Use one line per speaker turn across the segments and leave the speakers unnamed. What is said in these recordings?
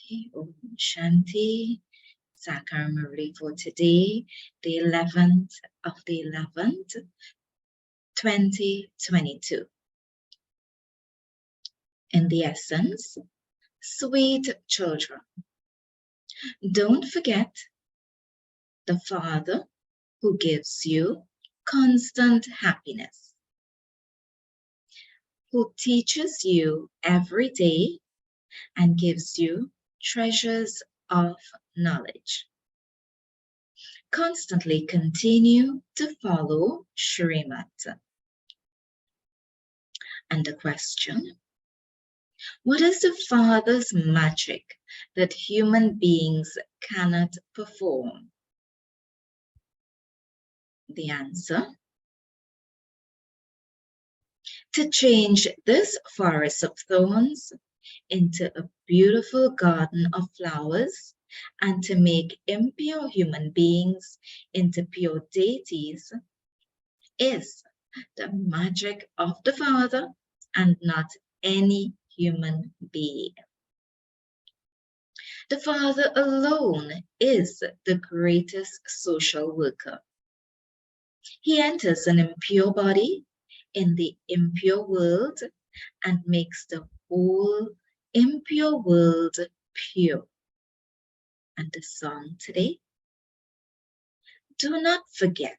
Okay, Om Shanti. Sakar Murli for today, the 11th of the 11th, 2022. In the essence, sweet children, don't forget the Father who gives you constant happiness, who teaches you every day and gives you treasures of knowledge. Constantly continue to follow Shrimat. And the question, what is the Father's magic that human beings cannot perform? The answer, to change this forest of thorns into a beautiful garden of flowers and to make impure human beings into pure deities is the magic of the Father and not any human being. The Father alone is the greatest social worker. He enters an impure body in the impure world and makes the whole impure world pure. And the song today, do not forget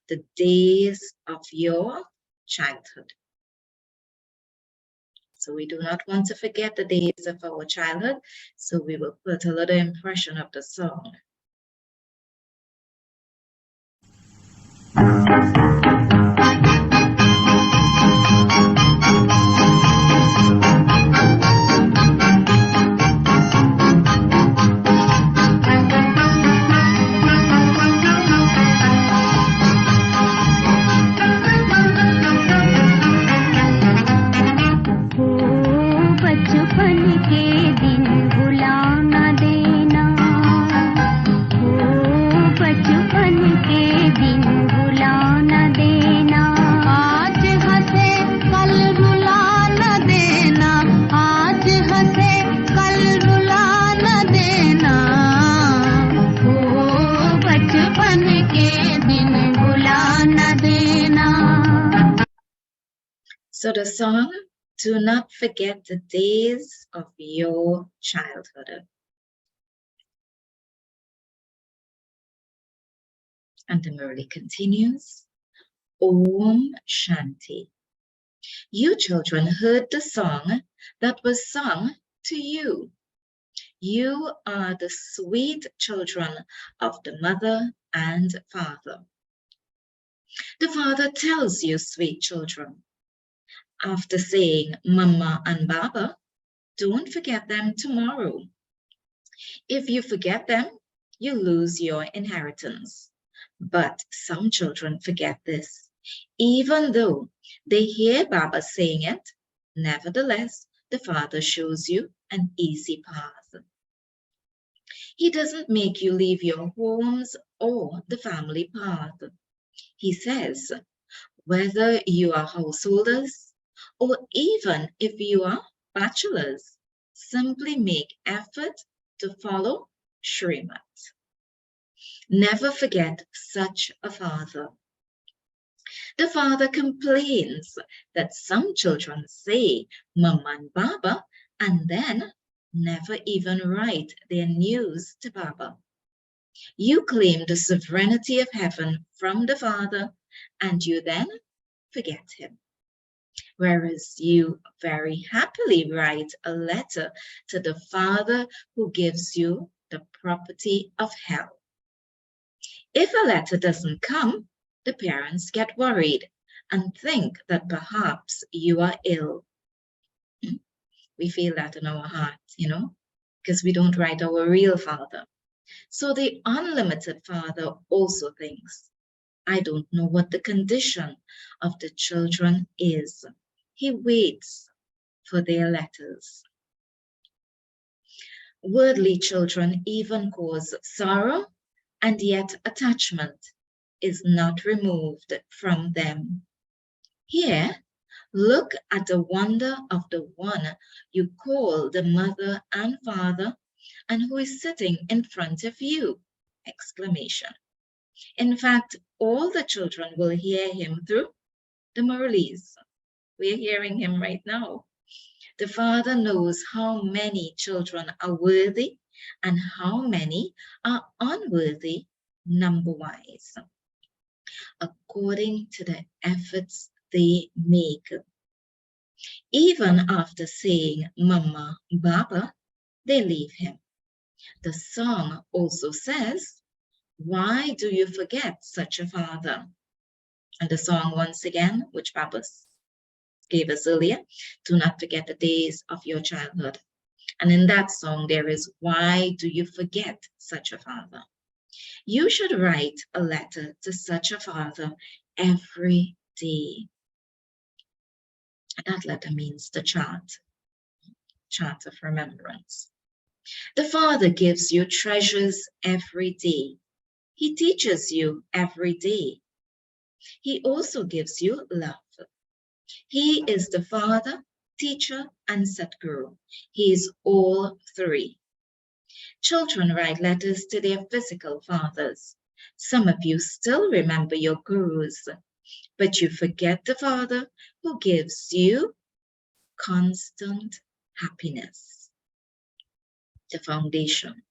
the days of your childhood. So we do not want to forget the days of our childhood, so we will put a little impression of the song. So the song, do not forget the days of your childhood. And the Murli continues, Om Shanti. You children heard the song that was sung to you. You are the sweet children of the mother and father. The father tells you, sweet children, after saying Mama and Baba, don't forget them tomorrow. If you forget them, you lose your inheritance. But some children forget this. Even though they hear Baba saying it, nevertheless, the Father shows you an easy path. He doesn't make you leave your homes or the family path. He says, whether you are householders or even if you are bachelors, simply make effort to follow Shrimat. Never forget such a father. The father complains that some children say Mama and Baba and then never even write their news to Baba. You claim the sovereignty of heaven from the Father and you then forget him. Whereas you very happily write a letter to the Father who gives you the property of hell. If a letter doesn't come, the parents get worried and think that perhaps you are ill. We feel that in our hearts, because we don't write our real Father. So the unlimited Father also thinks, I don't know what the condition of the children is. He waits for their letters. Worldly children even cause sorrow, and yet attachment is not removed from them. Here, Look at the wonder of the one you call the mother and father, and who is sitting in front of you! Exclamation. In fact, all the children will hear him through the Murlis. We're hearing him right now. The Father knows how many children are worthy and how many are unworthy number-wise, according to the efforts they make. Even after saying Mama, Baba, they leave him. The song also says, why do you forget such a father? And the song once again, which Baba gave us earlier, do not forget the days of your childhood. And in that song, there is, why do you forget such a father? You should write a letter to such a father every day. That letter means the chart of remembrance. The Father gives you treasures every day. He teaches you every day. He also gives you love. He is the Father, teacher, and Satguru. He is all three. Children write letters to their physical fathers. Some of you still remember your gurus, but you forget the Father who gives you constant happiness. The foundation,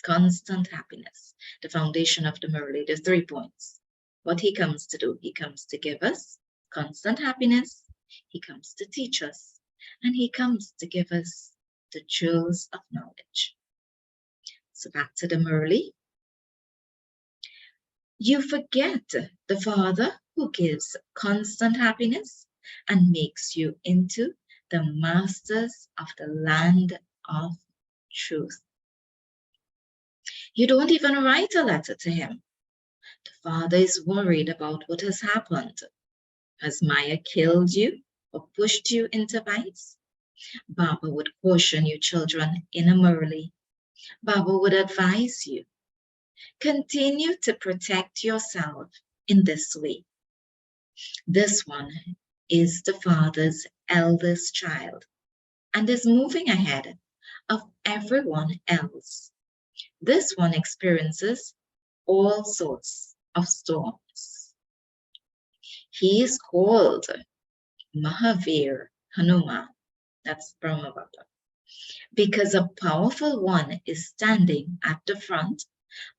constant happiness, the foundation of the Murli, the 3 points. What he comes to do, he comes to give us constant happiness, he comes to teach us, and he comes to give us the jewels of knowledge. So back to the Murli. You forget the Father who gives constant happiness and makes you into the masters of the land of truth. You don't even write a letter to him. The Father is worried about what has happened. Has Maya killed you or pushed you into vice? Baba would caution you children in a Murli. Baba would advise you. Continue to protect yourself in this way. This one is the Father's eldest child and is moving ahead of everyone else. This one experiences all sorts of storms. He is called Mahavir Hanuman, that's Brahma Baba, because a powerful one is standing at the front.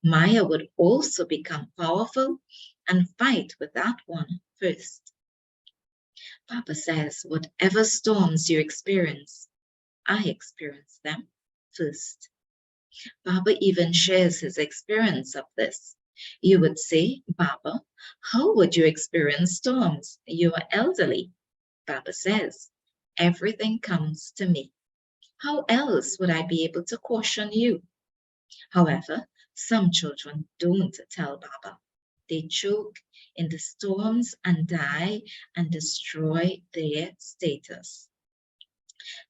Maya would also become powerful and fight with that one first. Papa says, whatever storms you experience, I experience them first. Baba even shares his experience of this. You would say, Baba, how would you experience storms? You are elderly. Baba says, everything comes to me. How else would I be able to caution you? However, some children don't tell Baba. They choke in the storms and die and destroy their status.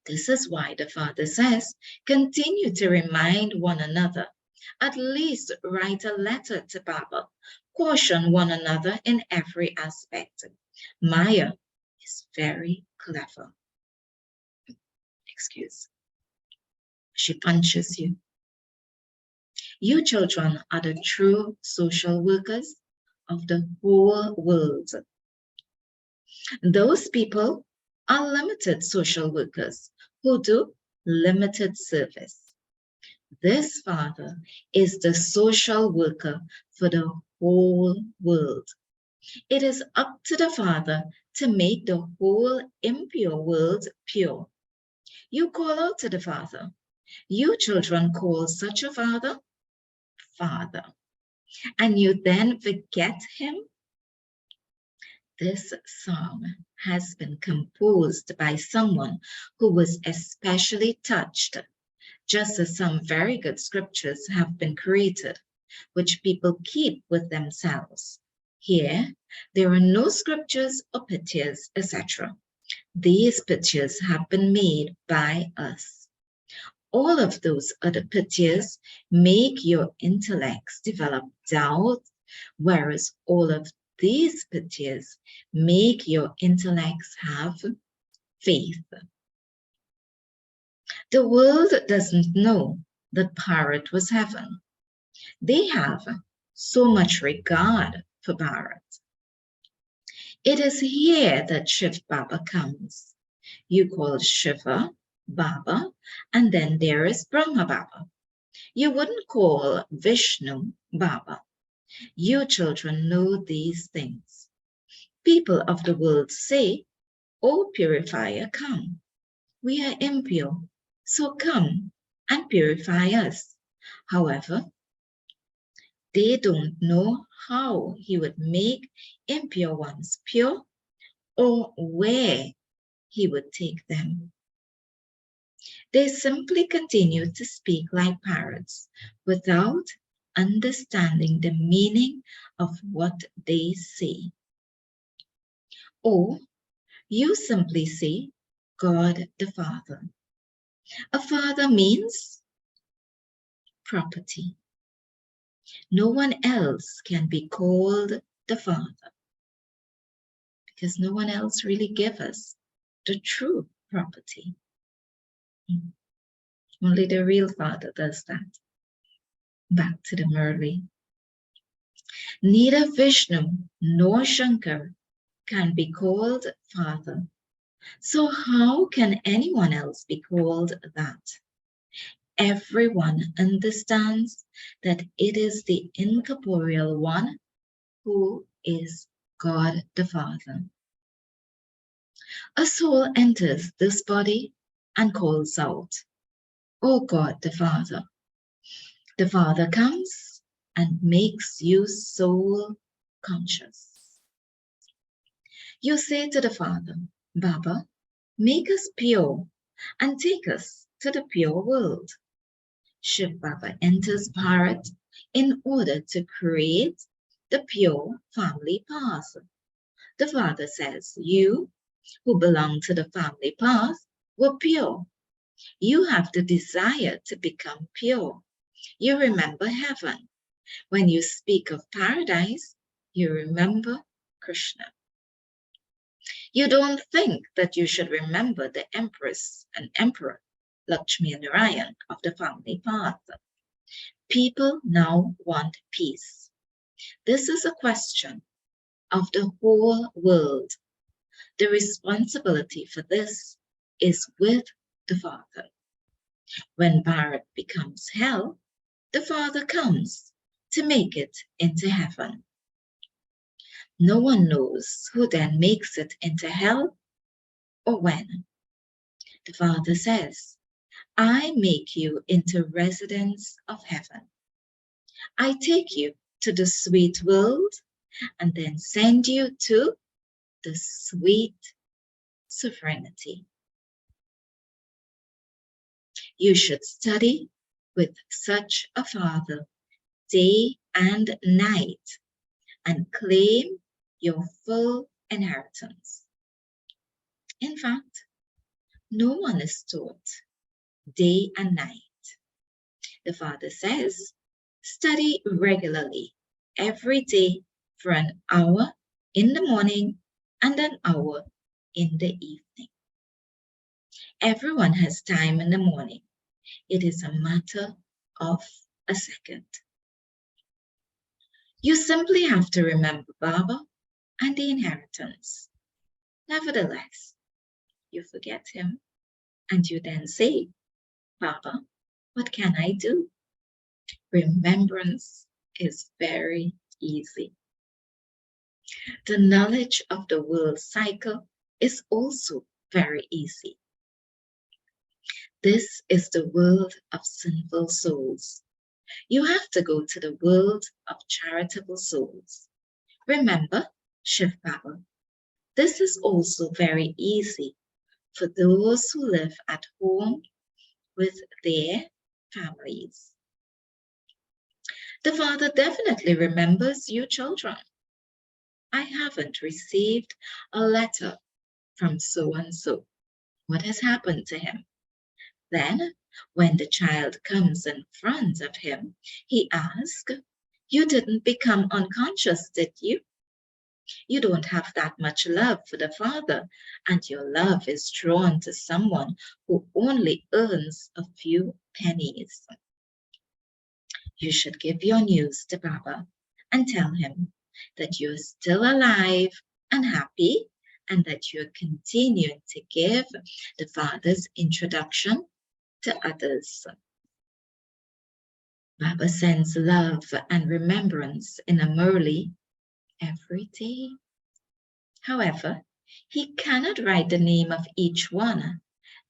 This is why the Father says, continue to remind one another. At least write a letter to Baba. Caution one another in every aspect. Maya is very clever. Excuse. She punches you. You children are the true social workers of the whole world. Those people are limited social workers who do limited service. This Father is the social worker for the whole world. It is up to the Father to make the whole impure world pure. You call out to the Father. You children call such a Father, Father, and you then forget him. This song has been composed by someone who was especially touched, just as some very good scriptures have been created, which people keep with themselves. Here, there are no scriptures or pictures, etc. These pictures have been made by us. All of those other pictures make your intellects develop doubt, whereas all of these pictures make your intellects have faith. The world doesn't know that Parrot was heaven. They have so much regard for Parrot. It is here that Shiv Baba comes. You call Shiva Baba, and then there is Brahma Baba. You wouldn't call Vishnu Baba. You children know these things. People of the world say, "O purifier, come. We are impure, so come and purify us." However, they don't know how he would make impure ones pure or where he would take them. They simply continue to speak like parrots without understanding the meaning of what they say. Or you simply say, "God the Father." A father means property. No one else can be called the Father because no one else really gives us the true property. Only the real Father does that. Back to the Murli. Neither Vishnu nor Shankar can be called Father. So how can anyone else be called that? Everyone understands that it is the incorporeal one who is God the Father. A soul enters this body and calls out, "O God the Father." The Father comes and makes you soul conscious. You say to the Father, "Baba, make us pure and take us to the pure world." Shiv Baba enters Bharat in order to create the pure family path. The Father says, "You who belong to the family path were pure. You have the desire to become pure. You remember heaven. When you speak of paradise, you remember Krishna. You don't think that you should remember the Empress and Emperor, Lakshmi and Narayan of the family path. People now want peace. This is a question of the whole world. The responsibility for this is with the Father. When Bharat becomes hell, the Father comes to make it into heaven. No one knows who then makes it into hell or when. The Father says, "I make you into residents of heaven. I take you to the sweet world and then send you to the sweet sovereignty." You should study with such a Father day and night and claim your full inheritance. In fact, no one is taught day and night. The Father says, "Study regularly every day for an hour in the morning and an hour in the evening." Everyone has time in the morning. It is a matter of a second. You simply have to remember Baba and the inheritance. Nevertheless, you forget him and you then say, "Baba, what can I do?" Remembrance is very easy. The knowledge of the world cycle is also very easy. This is the world of sinful souls. You have to go to the world of charitable souls. Remember Shiv Baba. This is also very easy for those who live at home with their families. The Father definitely remembers you children. "I haven't received a letter from so and so. What has happened to him?" Then, when the child comes in front of him, he asks, "You didn't become unconscious, did you?" You don't have that much love for the Father, and your love is drawn to someone who only earns a few pennies. You should give your news to Baba and tell him that you're still alive and happy, and that you're continuing to give the Father's introduction to others. Baba sends love and remembrance in a Murli every day. However, he cannot write the name of each one.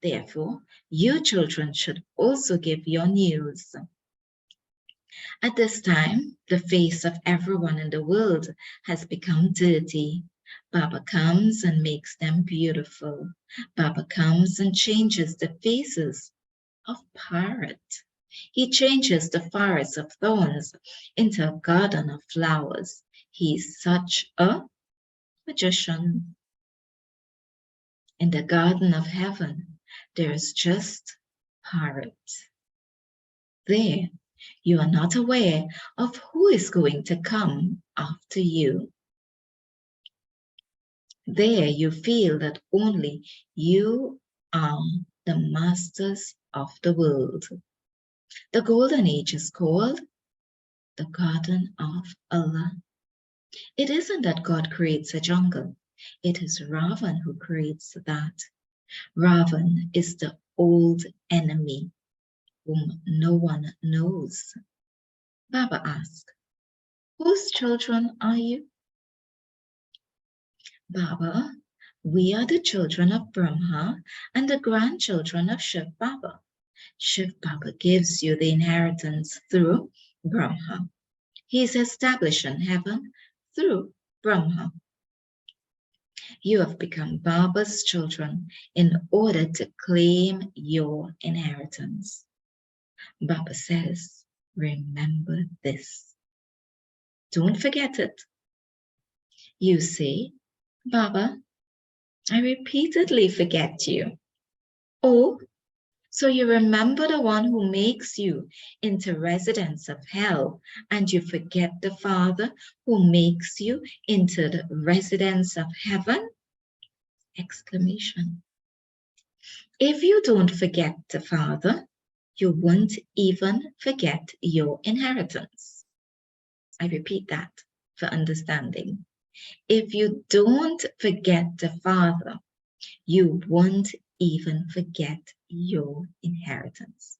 Therefore, you children should also give your news. At this time, the face of everyone in the world has become dirty. Baba comes and makes them beautiful. Baba comes and changes the faces of parrot. He changes the forest of thorns into a garden of flowers. He's such a magician. In the garden of heaven, there's just parrot. There, you are not aware of who is going to come after you. There, you feel that only you are the masters of the world. The golden age is called the Garden of Allah. It isn't that God creates a jungle. It is Ravan who creates that. Ravan is the old enemy whom no one knows. Baba asked, whose children are you? Baba, we are the children of Brahma and the grandchildren of Shiv Baba. Shiv Baba gives you the inheritance through Brahma. He is establishing heaven through Brahma. You have become Baba's children in order to claim your inheritance. Baba says, remember this. Don't forget it. You say, Baba, I repeatedly forget you. Oh, so you remember the one who makes you into residents of hell, and you forget the Father who makes you into the residents of heaven? Exclamation. If you don't forget the Father, you won't even forget your inheritance. I repeat that for understanding. If you don't forget the Father, you won't even forget your inheritance.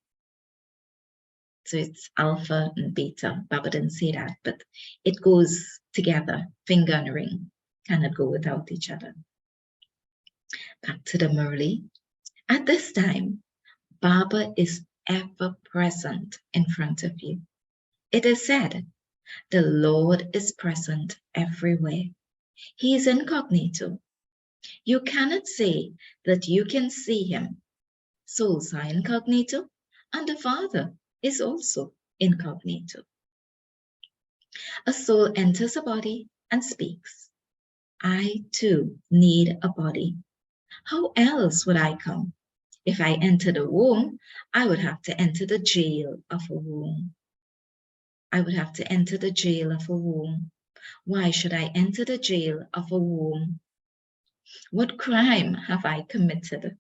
So it's alpha and beta. Baba didn't say that, but it goes together. Finger and ring cannot go without each other. Back to the Murli. At this time, Baba is ever present in front of you. It is said, the Lord is present everywhere. He is incognito. You cannot say that you can see him. Souls are incognito, and the Father is also incognito. A soul enters a body and speaks. I too need a body. How else would I come? If I entered a womb, I would have to enter the jail of a womb. I would have to enter the jail of a womb. Why should I enter the jail of a womb? What crime have I committed?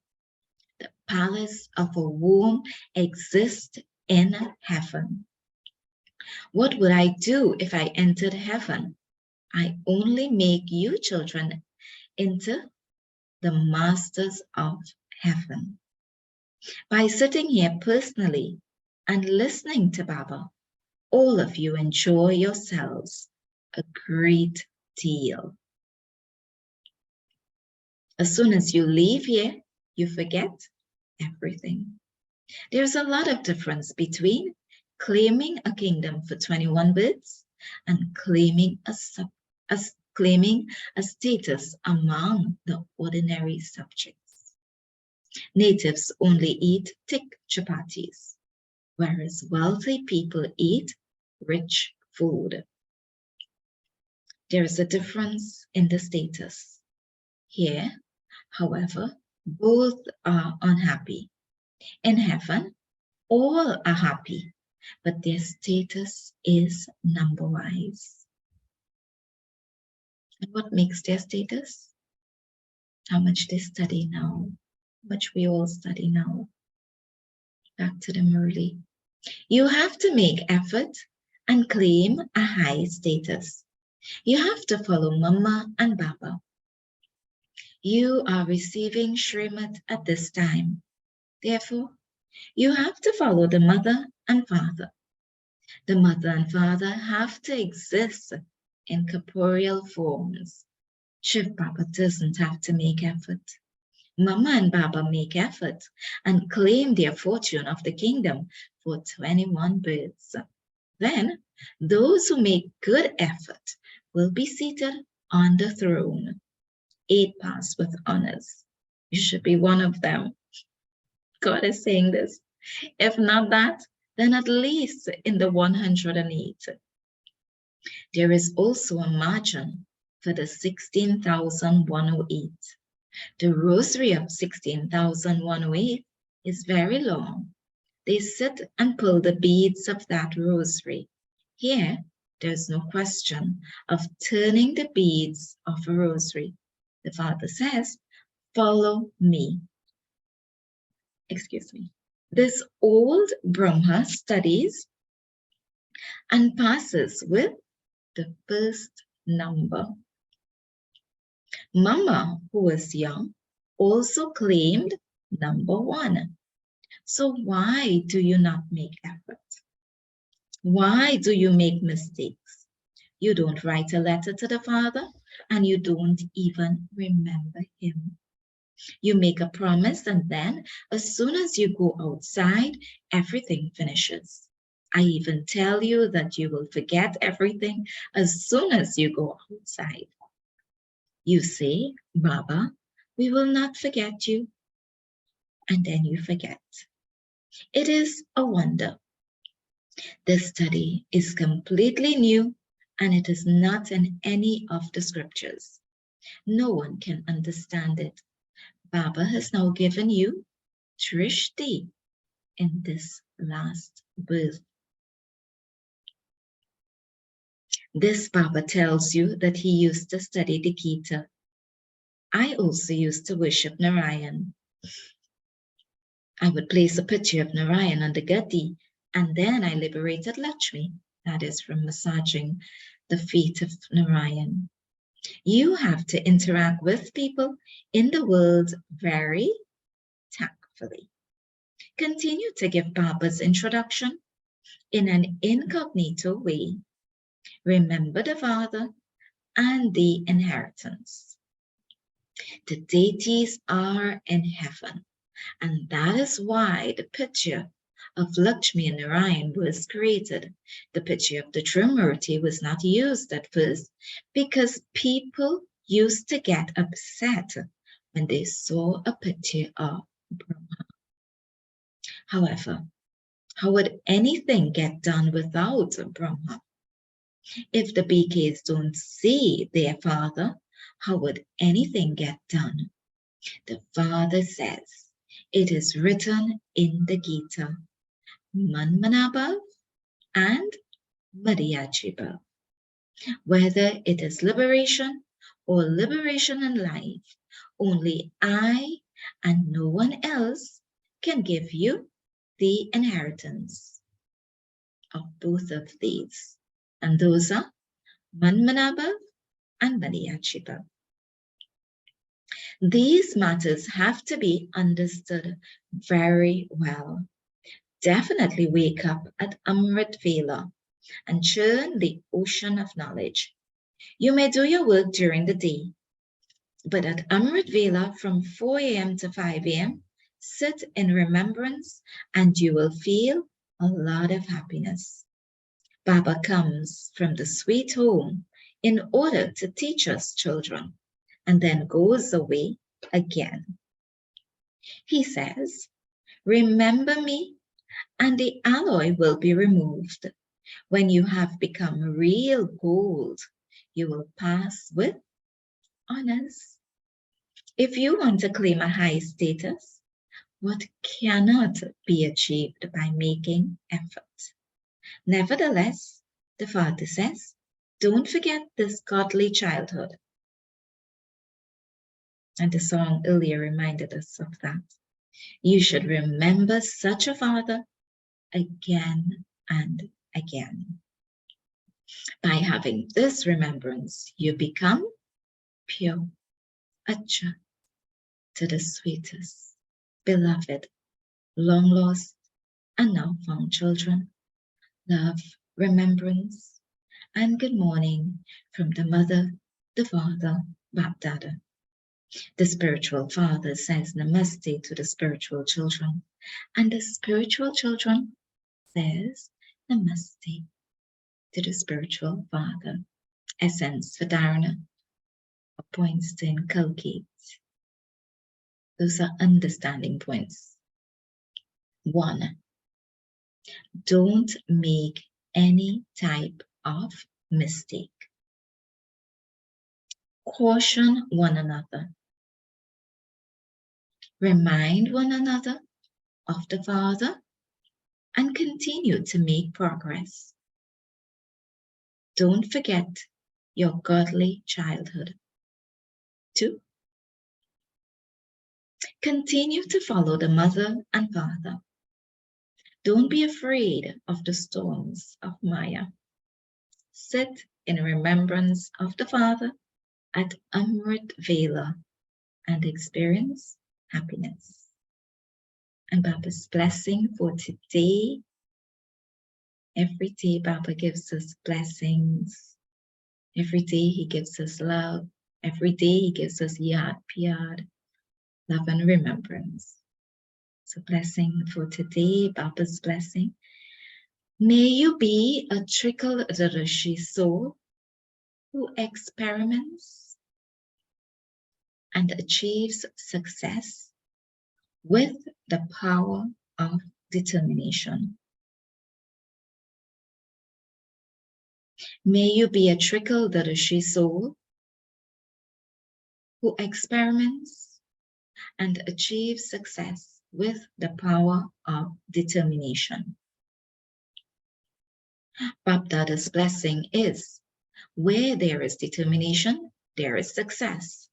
The palace of a womb exists in heaven. What would I do if I entered heaven? I only make you children into the masters of heaven. By sitting here personally and listening to Baba, all of you enjoy yourselves a great deal. As soon as you leave here, you forget everything. There's a lot of difference between claiming a kingdom for 21 birds and claiming a status among the ordinary subjects. Natives only eat thick chapatis, whereas wealthy people eat rich food. There is a difference in the status. Here, however, both are unhappy. In heaven, all are happy, but their status is number-wise. And what makes their status? How much they study now, how much we all study now. Back to the Murli. You have to make effort and claim a high status. You have to follow Mama and Baba. You are receiving Shrimat at this time. Therefore, you have to follow the mother and father. The mother and father have to exist in corporeal forms. Shiv Baba doesn't have to make effort. Mama and Baba make effort and claim their fortune of the kingdom for 21 births. Then, those who make good effort will be seated on the throne. 8 pass with honors. You should be one of them. God is saying this. If not that, then at least in the 108. There is also a margin for the 16,108. The rosary of 16,108 is very long. They sit and pull the beads of that rosary. Here, there's no question of turning the beads of a rosary. The Father says, follow me. Excuse me. This old Brahma studies and passes with the first number. Mama, who was young, also claimed number 1. So why do you not make effort? Why do you make mistakes? You don't write a letter to the Father and you don't even remember him. You make a promise and then as soon as you go outside, everything finishes. I even tell you that you will forget everything as soon as you go outside. You say, Baba, we will not forget you. And then you forget. It is a wonder. This study is completely new and it is not in any of the scriptures. No one can understand it. Baba has now given you Trishti in this last birth. This Baba tells you that he used to study the Gita. I also used to worship Narayan. I would place a picture of Narayan on the Gati, and then I liberated Lakshmi, that is from massaging the feet of Narayan. You have to interact with people in the world very tactfully. Continue to give Baba's introduction in an incognito way. Remember the Father and the inheritance. The deities are in heaven, and that is why the picture of Lakshmi and Narayan was created. The picture of the Trimurti was not used at first because people used to get upset when they saw a picture of Brahma. However, how would anything get done without Brahma? If the BKs don't see their father, how would anything get done? The Father says, it is written in the Gita, Manmanabhav and Madhyachibhav. Whether it is liberation or liberation in life, only I and no one else can give you the inheritance of both of these. And those are Manmanabhav and Madhyachibhav. These matters have to be understood very well. Definitely wake up at Amrit Vela and churn the ocean of knowledge. You may do your work during the day, but at Amrit Vela from 4 a.m. to 5 a.m., sit in remembrance and you will feel a lot of happiness. Baba comes from the sweet home in order to teach us children and then goes away again. He says, remember me and the alloy will be removed. When you have become real gold, you will pass with honors. If you want to claim a high status, what cannot be achieved by making effort? Nevertheless, the Father says, don't forget this godly childhood. And the song earlier reminded us of that. You should remember such a father again and again. By having this remembrance, you become pure, acha, to the sweetest, beloved, long lost, and now found children. Love, remembrance, and good morning from the mother, the father, Bapdada. The spiritual father says namaste to the spiritual children, and the spiritual children says namaste to the spiritual father. Essence for Dharana points to inculcate. Those are understanding points. 1. Don't make any type of mistake. Caution one another. Remind one another of the Father and continue to make progress. Don't forget your godly childhood. 2. Continue to follow the mother and father. Don't be afraid of the storms of Maya. Sit in remembrance of the Father at Amrit Vela and experience happiness. And Baba's blessing for today. Every day Baba gives us blessings. Every day he gives us love. Every day he gives us yad piyad, love and remembrance. So blessing for today, Baba's blessing. May you be a trickle-darashi soul who experiments and achieves success with the power of determination. May you be a trickle-darashi soul who experiments and achieves success with the power of determination. Bapdada's blessing is, where there is determination, there is success.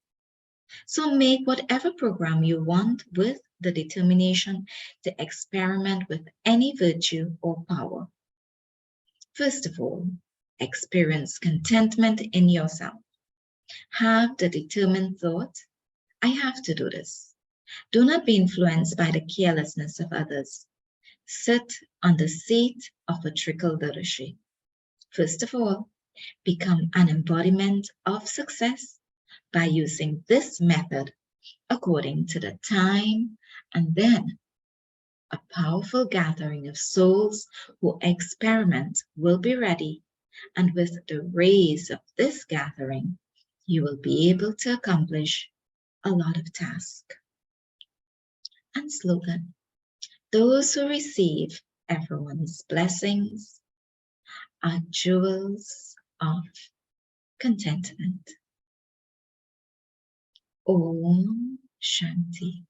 So make whatever program you want with the determination to experiment with any virtue or power. First of all, experience contentment in yourself. Have the determined thought, I have to do this. Do not be influenced by the carelessness of others. Sit on the seat of a trickle-darashi. First of all, become an embodiment of success by using this method according to the time, and then a powerful gathering of souls who experiment will be ready, and with the rays of this gathering, you will be able to accomplish a lot of tasks. And slogan, those who receive everyone's blessings are jewels of contentment. Om Shanti.